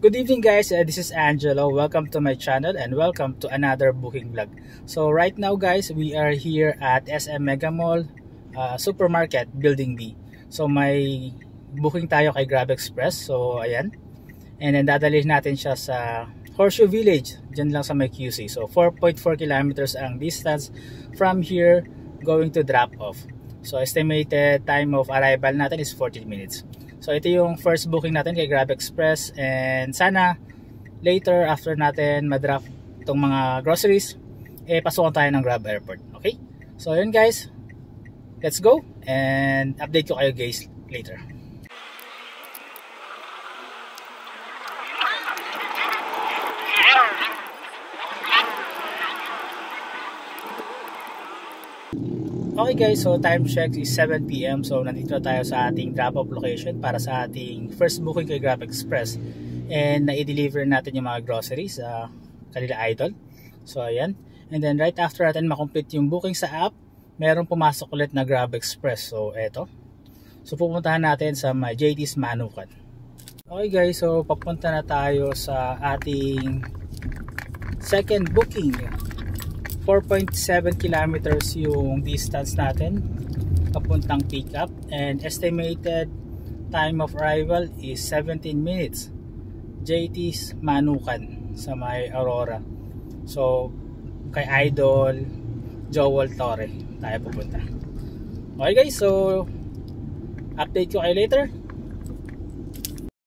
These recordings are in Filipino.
Good evening guys, this is Angelo. Welcome to my channel and welcome to another booking vlog. So right now guys, we are here at SM Mega Mall Supermarket Building B. So may booking tayo kay Grab Express. So ayan. And then dadalhin natin siya sa Horseshoe Village, dyan lang sa may QC. So 4.4 kilometers ang distance from here going to drop off. So estimated time of arrival natin is 14 minutes. So ito yung first booking natin kay Grab Express, and sana later after natin ma-drop itong mga groceries, pasukan tayo ng Grab Airport. Okay? So yun guys, let's go and update ko kayo guys later. Okay guys, so time check is 7 PM. So nandito tayo sa ating drop-off location para sa ating first booking kay Grab Express. And na-deliver natin yung mga groceries sa kanila idol. So ayan. And then right after natin makomplete yung booking sa app, meron pumasok ulit na Grab Express. So eto. So pupuntahan natin sa JT's Manukan. Okay guys, so papunta na tayo sa ating second booking. 4.7 kilometers yung distance natin papuntang pick-up, and estimated time of arrival is 17 minutes. JT's Manukan sa may Aurora. So kay Idol Joel Torre tayo pupunta. Okay guys, so update ko kayo later.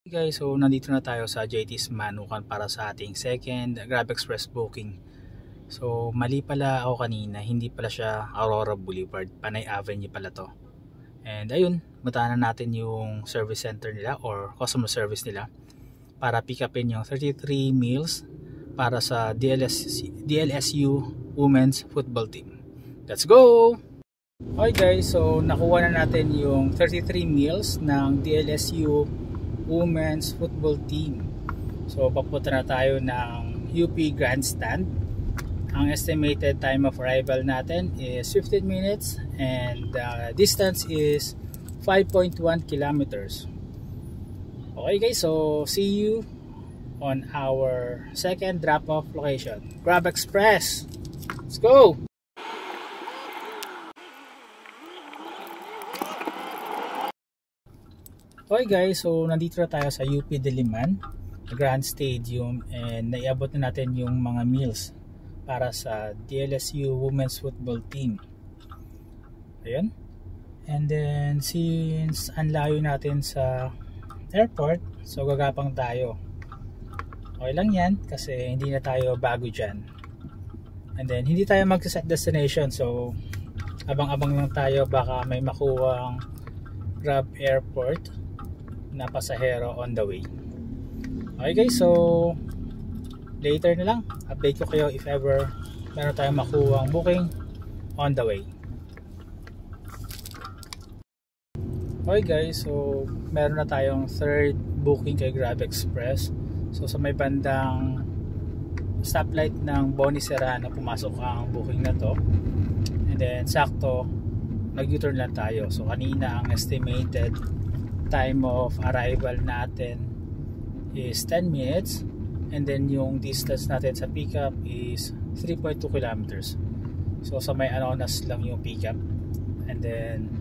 Okay guys, so nandito na tayo sa JT's Manukan para sa ating second Grab Express booking. So mali pala ako kanina, hindi pala siya Aurora Boulevard, Panay Avenue pala to. And ayun, matahan na natin yung service center nila or customer service nila para pick upin yung 33 meals para sa DLSU Women's Football Team. Let's go! Okay guys, so nakuha na natin yung 33 meals ng DLSU Women's Football Team. So papunta na tayo ng UP Grandstand. Ang estimated time of arrival natin is 15 minutes and the distance is 5.1 kilometers. Okay guys, so see you on our second drop-off location, Grab Express. Let's go! Okay guys, so nandito na tayo sa UP Diliman Grand Stadium, and naiabot na natin yung mga meals para sa DLSU Women's Football Team. Ayun. And then since ang layo natin sa airport, so gagapang tayo. Okay lang yan kasi hindi na tayo bago dyan. And then hindi tayo mag-set destination, so abang-abang lang tayo, baka may makuwang Grab Airport na pasahero on the way. Okay guys, so later na lang, update ko kayo if ever meron tayong makuha ang booking on the way. Okay guys, so meron na tayong third booking kay Grab Express. So sa may bandang stoplight ng Boni Serrano pumasok ang booking na to. And then sakto nag-U-turn lang tayo. So kanina ang estimated time of arrival natin is 10 minutes. And then yung distance natin sa pickup is 3.2 kilometers. So sa may Anonas lang yung pickup, and then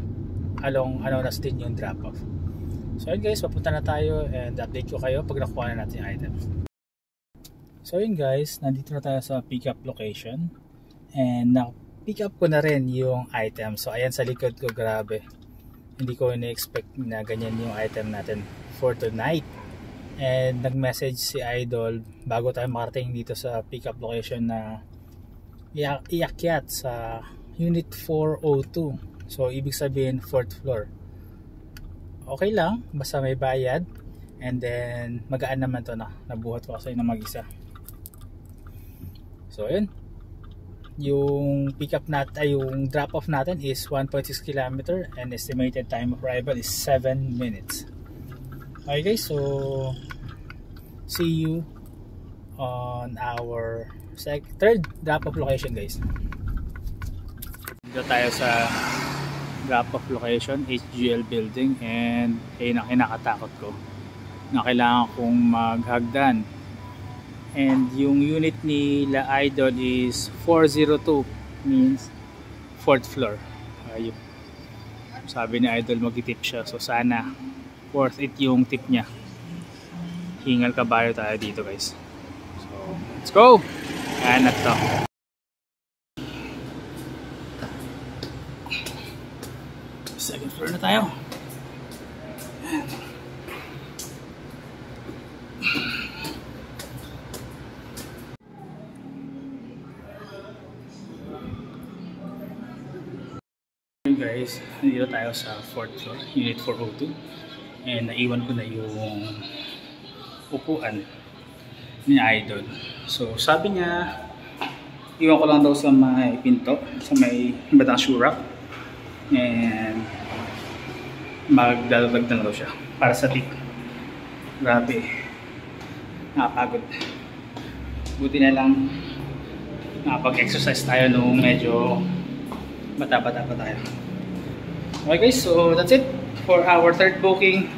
along Anonas din yung drop off. So yun guys, papunta na tayo and update ko kayo pag nakuha na natin yung item. So yun guys, nandito na tayo sa pickup location, and na-pick up ko na rin yung item. So ayan sa likod ko, grabe, hindi ko ina-expect na ganyan yung item natin for tonight. And nag-message si Idol bago tayo makarating dito sa pickup location na iakyat sa Unit 402. So ibig sabihin 4th floor. Okay lang, basta may bayad. And then magaan naman to na. Nabuhat ko kasi ng mag-isa. So yun. Yung pickup natin, yung drop off natin is 1.6 km and estimated time of arrival is 7 minutes. Okay guys, so see you on our third drop-off location guys. Dito tayo sa drop-off location, HGL building, and ayun ang kinakatakot ko. na kailangan kong maghagdan. And yung unit nila Idol is 402, means 4th floor. Ayun. Sabi ni Idol mag-tip siya, so sana worth it yung tip niya. Hingal kabayo tayo dito guys. So let's go! Ayan na to. Second floor na tayo. Guys, nandito tayo sa 4th floor, unit 402, and naiwan ko na yung upuan ni Idol. So sabi niya iwan ko lang daw sa may pinto, sa may batang shoe rack, and magdadagdag na daw siya para sa tip. Grabe, nakapagod. Buti na lang nakapag-exercise tayo nung medyo bata-bata pa tayo. Okay guys, so that's it for our third booking.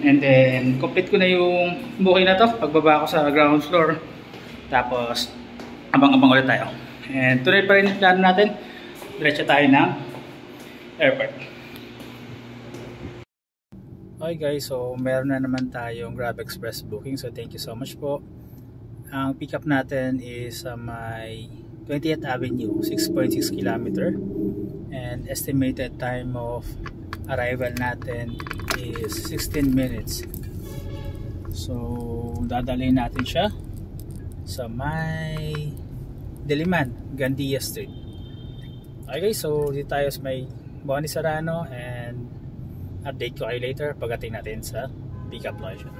And then complete ko na yung booking na to. Pagbaba ko sa ground floor, tapos abang-abang ulit tayo. And tuloy pa rin yung plano natin. Diretso tayo ng airport. Okay guys, so meron na naman tayong Grab Express booking. So thank you so much po. Ang pick up natin is sa may 20th Avenue, 6.6 km. And estimated time of arrival natin is 16 minutes. So dadalhin natin siya sa may Diliman, Gandia Street. Okay, so dito tayo sa may Boni Serrano, and update ko kayo later pagdating natin sa pick-up location.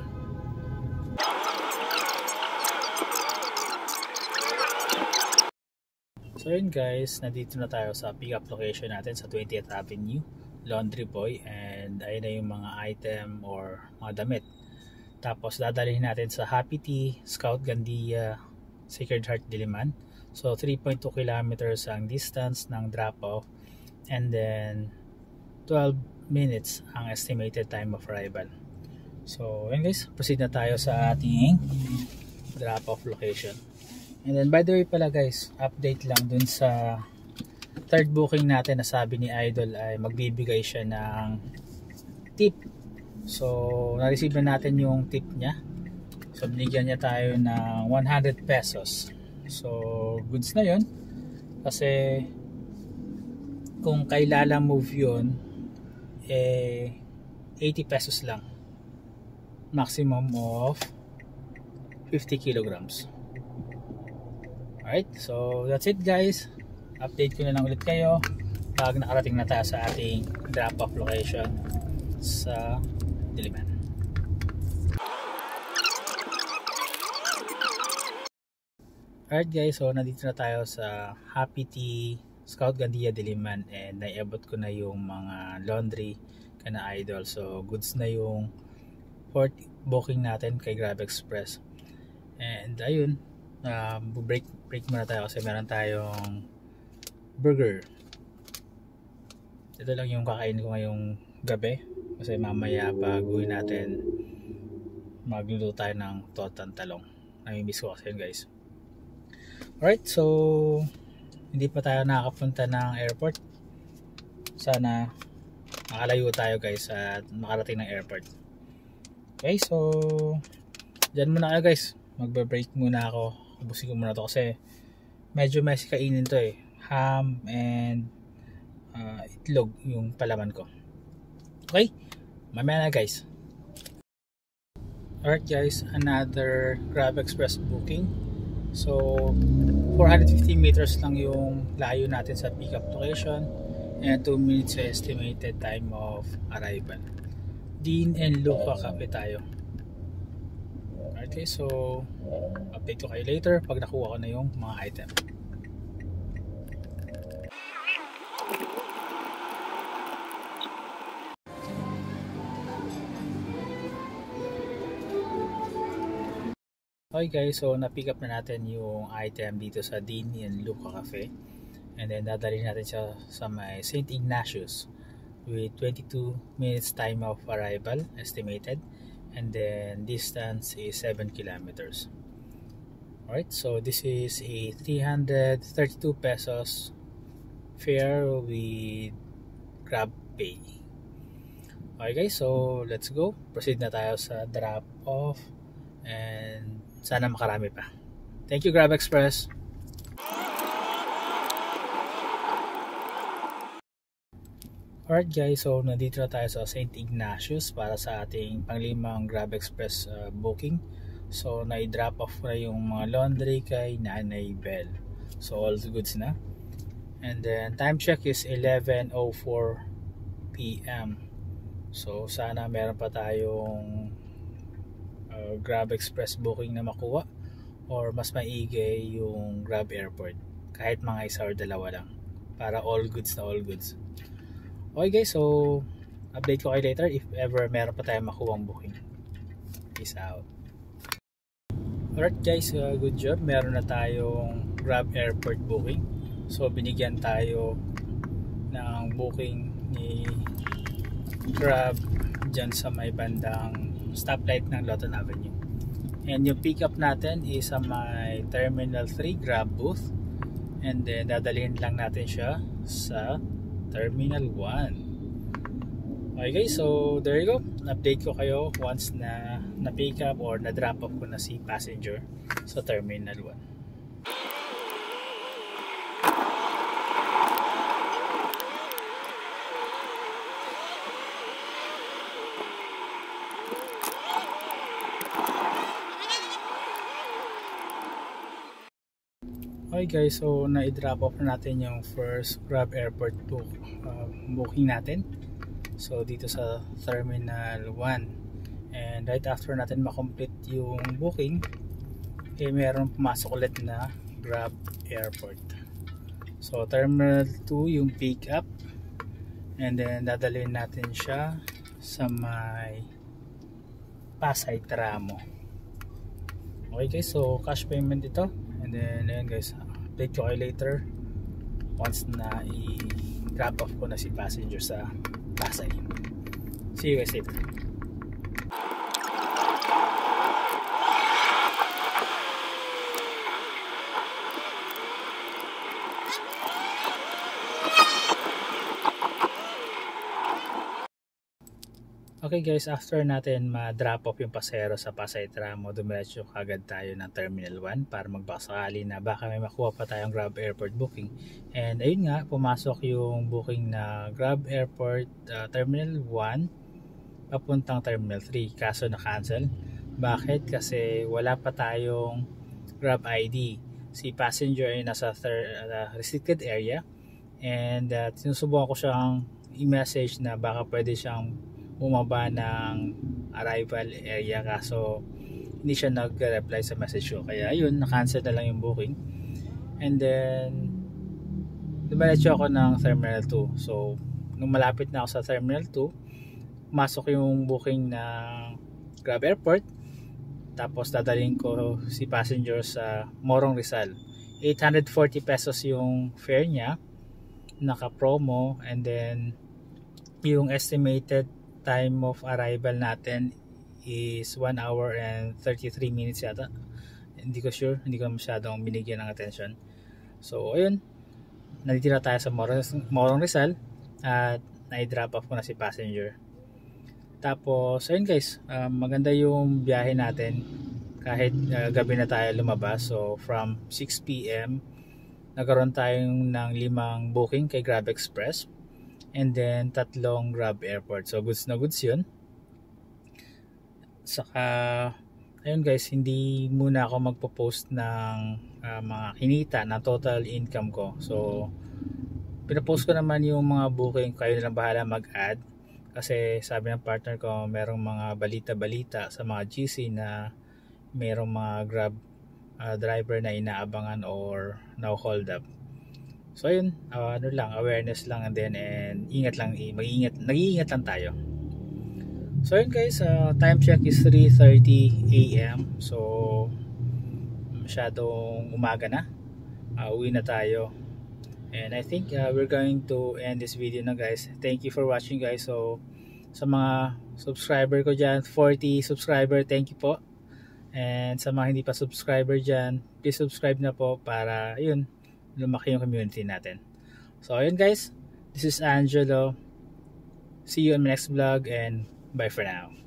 So yun guys, nandito na tayo sa pick-up location natin sa 20th Avenue, Laundry Boy, and ayun na yung mga item or mga damit. Tapos dadalhin natin sa Happy Tea, Scout Gandia, Sacred Heart Diliman. So 3.2 kilometers ang distance ng drop-off, and then 12 minutes ang estimated time of arrival. So yun guys, proceed na tayo sa ating drop-off location. And then by the way pala guys, update lang dun sa third booking natin na sabi ni Idol ay magbibigay siya ng tip. So na-receive na natin yung tip niya. So binigyan niya tayo ng 100 pesos. So goods na yun. Kasi kung kay Lala Move yun, 80 pesos lang. Maximum of 50 kilograms. Alright, so that's it guys. Update ko na lang ulit kayo pag nakarating na tayo sa ating drop-off location sa Diliman. Alright guys, so nandito na tayo sa Happy Tea, Scout Gandia Diliman, and naiabot ko na yung mga laundry kana Idol. So goods na yung fourth booking natin kay Grab Express. And ayun, break muna tayo kasi meron tayong burger. Ito lang yung kakain ko ngayong gabi kasi mamaya baguhin natin magluluto tayo ng tortang talong. Namimiss ko kasi yun guys. Alright, so hindi pa tayo nakakapunta ng airport. Sana makalayo tayo guys at makarating ng airport. Okay, so dyan muna kayo guys. Magbe-break muna ako. Ubusin ko muna to kasi medyo messy kainin to eh. Ham and itlog yung palaman ko. Okay, mamaya na guys. Alright guys, another Grab Express booking. So 450 meters lang yung layo natin sa pick-up location, and 2 minutes estimated time of arrival. Dean and Luca Cafe tayo. Okay, so update ko kayo later pag nakuha ko na yung mga item. Okay guys, so na-pick up na natin yung item dito sa Dean and Luca Cafe, and then dadalhin natin siya sa may St. Ignatius with 22 minutes time of arrival estimated, and then distance is 7 kilometers. Alright, so this is a 332 pesos fare with Grab Pay. Okay guys, so let's go. Proceed na tayo sa drop off and sana makarami pa. Thank you Grab Express. Alright guys, so nandito na tayo sa St. Ignatius para sa ating panglimang Grab Express booking. So na-drop off na yung mga laundry kay Nanay Bell. So all the goods na. And then time check is 11:04 PM. So sana meron pa tayong Grab Express booking na makuha, or mas maigi yung Grab Airport. Kahit mga isa or dalawa lang. Para all goods na all goods. Okay guys, so update ko kayo later if ever meron pa tayong makuha ang booking. Peace out. Alright guys, good job. Meron na tayong Grab Airport booking. So binigyan tayo ng booking ni Grab dyan sa may bandang stoplight ng Lawton Avenue. And yung pick up natin is sa may Terminal 3 Grab booth. And then dadalhin lang natin siya sa Terminal 1. Okay guys, so there you go. Update ko kayo once na na-pick up or na-drop off ko na si passenger sa Terminal 1. Okay guys, so na-drop off na natin yung first Grab Airport booking natin. So dito sa Terminal 1. And right after natin makomplete yung booking, meron pumasok ulit na Grab Airport. So Terminal 2 yung pick up. And then dadalhin natin siya sa may Pasay Tramo. Okay guys, so cash payment ito. And then ayun guys, update ko kayo later once na i-drop off ko na si passenger sa Pasay. See you guys later. Okay guys, after natin ma-drop off yung pasahero sa Pasay Tramo, dumiretso kagad tayo ng Terminal 1 para magbakasakali na baka may makuha pa tayong Grab Airport booking. And ayun nga, pumasok yung booking na Grab Airport Terminal 1 papuntang Terminal 3, kaso na-cancel. Bakit? Kasi wala pa tayong Grab ID. Si passenger ay nasa restricted area, and sinusubukan ko siyang i-message na baka pwede siyang bumaba ng arrival area, kaso hindi siya nag-reply sa message ko, kaya yun, na-cancel na lang yung booking. And then dumiretso ako ng Terminal 2. So nung malapit na ako sa Terminal 2, masok yung booking ng Grab Airport, tapos dadalhin ko si passenger sa Morong Rizal. 840 pesos yung fare niya, naka promo. And then yung estimated time of arrival natin is 1 hour and 33 minutes yata. Hindi ko sure, hindi ko masyadong binigyan ng attention. So ayun, nandito na tayo sa Morong Rizal at na-drop off ko na si passenger. Tapos ayun guys, maganda yung biyahe natin kahit gabi na tayo lumabas. So from 6 PM nagkaroon tayong ng 5 booking kay Grab Express. And then 3 Grab Airport. So goods na goods yun. Saka ayun guys, hindi muna ako magpo-post ng mga kinita na total income ko. So pinapost ko naman yung mga booking, kayo na lang bahala mag-add. Kasi sabi ng partner ko, merong mga balita-balita sa mga GC na merong mga Grab driver na inaabangan or now-hold up. So ayun, ano lang, awareness lang, and then ingat lang, nag-iingat lang tayo. So ayun guys, time check is 3:30 AM. So masyadong umaga na. Uwi na tayo. And I think we're going to end this video na guys. Thank you for watching guys. So Sa mga subscriber ko dyan, 40 subscriber, thank you po. And sa mga hindi pa subscriber dyan, please subscribe na po para yun, lumaki yung community natin. So ayun guys, this is Angelo. See you on my next vlog and bye for now.